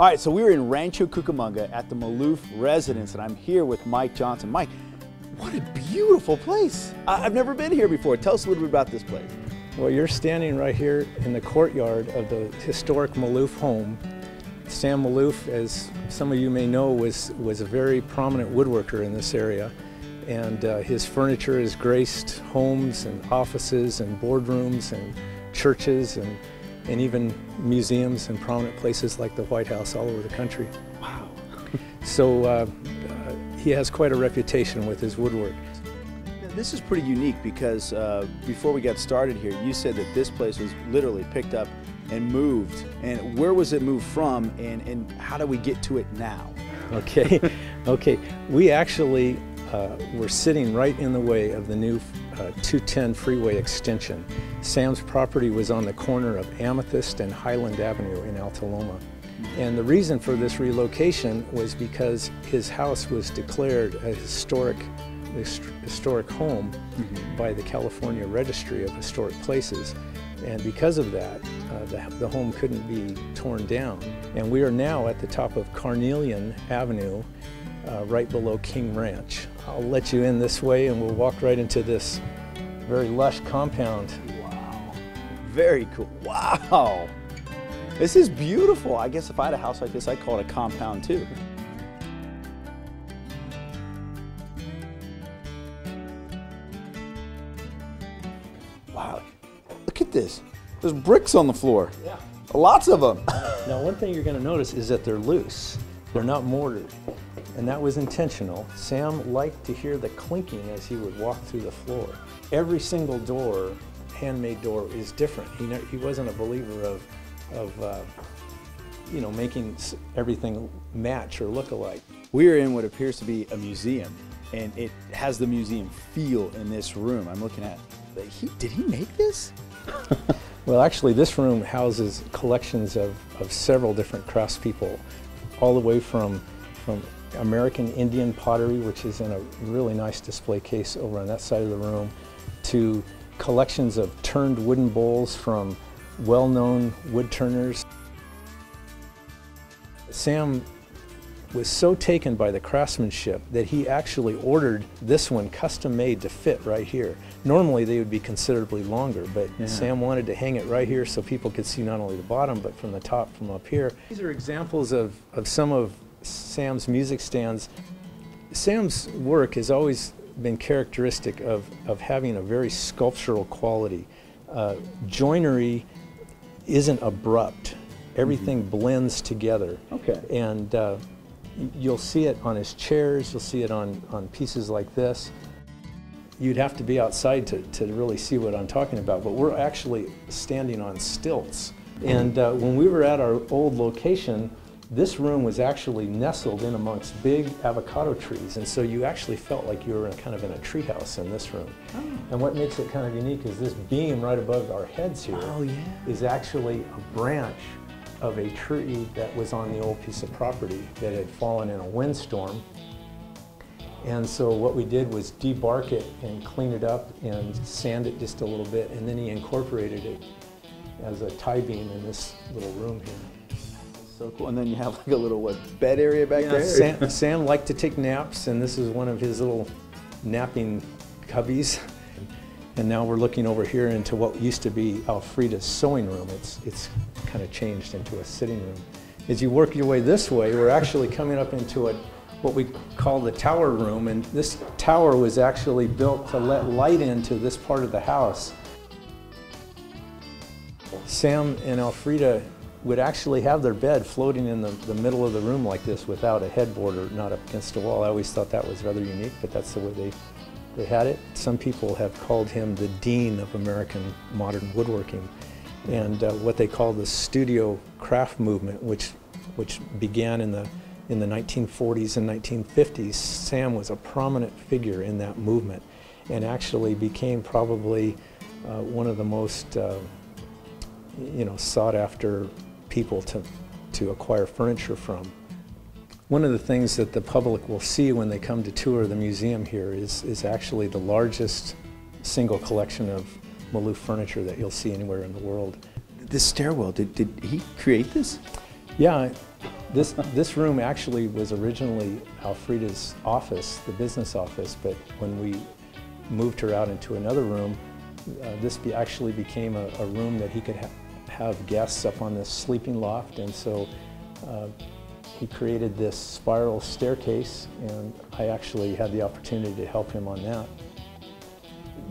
All right, so we were in Rancho Cucamonga at the Maloof Residence, and I'm here with Mike Johnson. Mike, what a beautiful place. I've never been here before. Tell us a little bit about this place. Well, you're standing right here in the courtyard of the historic Maloof home. Sam Maloof, as some of you may know, was a very prominent woodworker in this area. And his furniture has graced homes and offices and boardrooms and churches and even museums and prominent places like the White House all over the country. Wow. So he has quite a reputation with his woodwork. This is pretty unique because before we got started here, you said that this place was literally picked up and moved. And where was it moved from, and how do we get to it now? Okay, okay. We actually were sitting right in the way of the new 210 freeway extension. Sam's property was on the corner of Amethyst and Highland Avenue in Alta Loma. And the reason for this relocation was because his house was declared a historic home by the California Registry of Historic Places. And because of that, the home couldn't be torn down. And we are now at the top of Carnelian Avenue, right below King Ranch. I'll let you in this way and we'll walk right into this very lush compound. Wow, very cool. Wow, this is beautiful. I guess if I had a house like this, I'd call it a compound too. Wow, look at this. There's bricks on the floor. Yeah. Lots of them. Now, one thing you're going to notice is that they're loose. They're not mortared. And that was intentional. Sam liked to hear the clinking as he would walk through the floor. Every single door, handmade door, is different. He wasn't a believer of you know, making everything match or look alike. We're in what appears to be a museum, and it has the museum feel in this room. I'm looking at, did he make this? Well, actually, this room houses collections of several different craftspeople, all the way from American Indian pottery, which is in a really nice display case over on that side of the room, to collections of turned wooden bowls from well-known wood turners. Sam was so taken by the craftsmanship that he actually ordered this one custom made to fit right here. Normally they would be considerably longer, but Sam wanted to hang it right here so people could see not only the bottom but from the top, from up here. These are examples of some of Sam's music stands. Sam's work has always been characteristic of having a very sculptural quality. Joinery isn't abrupt. Everything blends together. Okay. And you'll see it on his chairs, you'll see it on pieces like this. You'd have to be outside to really see what I'm talking about, but we're actually standing on stilts. And when we were at our old location, this room was actually nestled in amongst big avocado trees, and so you actually felt like you were kind of in a treehouse in this room. Oh. And what makes it kind of unique is this beam right above our heads here is actually a branch of a tree that was on the old piece of property that had fallen in a windstorm. And so what we did was debark it and clean it up and sand it just a little bit, and then he incorporated it as a tie beam in this little room here. So cool. And then you have like a little bed area back there? Sam liked to take naps, and this is one of his little napping cubbies. And now we're looking over here into what used to be Alfreda's sewing room. It's kind of changed into a sitting room. As you work your way this way, we're actually coming up into what we call the tower room, and this tower was actually built to let light into this part of the house. Sam and Alfreda would actually have their bed floating in the middle of the room like this without a headboard or not up against a wall. I always thought that was rather unique, but that's the way they had it. Some people have called him the dean of American modern woodworking, and what they call the studio craft movement, which began in the 1940s and 1950s. Sam was a prominent figure in that movement and actually became probably one of the most sought after people to acquire furniture from. One of the things that the public will see when they come to tour the museum here is actually the largest single collection of Maloof furniture that you'll see anywhere in the world. This stairwell, did he create this? Yeah, This room actually was originally Alfreda's office, the business office, but when we moved her out into another room, this actually became a room that he could have guests up on this sleeping loft, and so he created this spiral staircase, and I actually had the opportunity to help him on that.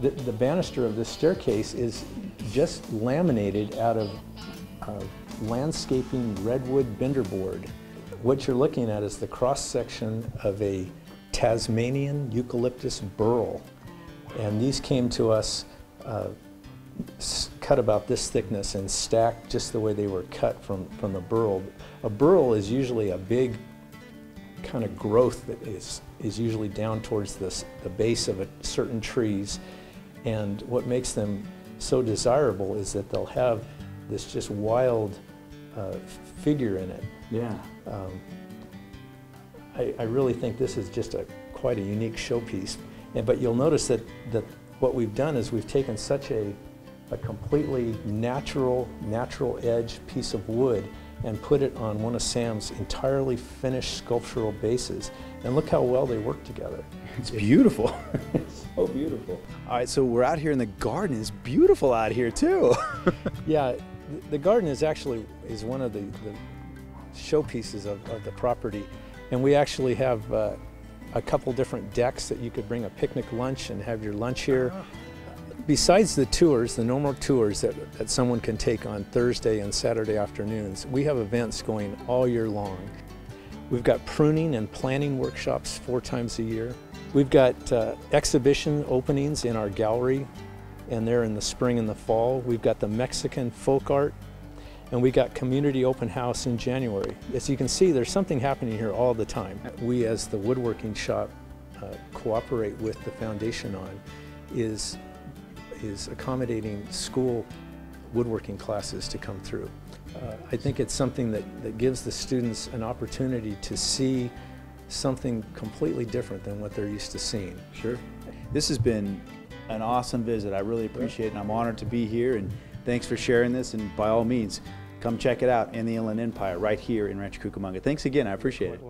The banister of this staircase is just laminated out of landscaping redwood binder board. What you're looking at is the cross-section of a Tasmanian eucalyptus burl. And these came to us cut about this thickness and stacked just the way they were cut from a burl. A burl is usually a big kind of growth that is usually down towards the base of certain trees. And what makes them so desirable is that they'll have this just wild figure in it. Yeah. I really think this is just quite a unique showpiece. But you'll notice that what we've done is we've taken such a completely natural edge piece of wood and put it on one of Sam's entirely finished sculptural bases. And look how well they work together. It's beautiful. It's so beautiful. All right, so we're out here in the garden. It's beautiful out here too. Yeah, the garden is one of the showpieces of the property. And we actually have a couple different decks that you could bring a picnic lunch and have your lunch here. Besides the tours, the normal tours that someone can take on Thursday and Saturday afternoons, we have events going all year long. We've got pruning and planting workshops 4 times a year. We've got exhibition openings in our gallery, and they're in the spring and the fall. We've got the Mexican folk art, and we got community open house in January. As you can see, there's something happening here all the time. We, as the woodworking shop, cooperate with the foundation on is accommodating school woodworking classes to come through. I think it's something that gives the students an opportunity to see something completely different than what they're used to seeing. Sure. This has been an awesome visit. I really appreciate it, and I'm honored to be here, and thanks for sharing this, and by all means, come check it out in the Inland Empire right here in Rancho Cucamonga. Thanks again, I appreciate it.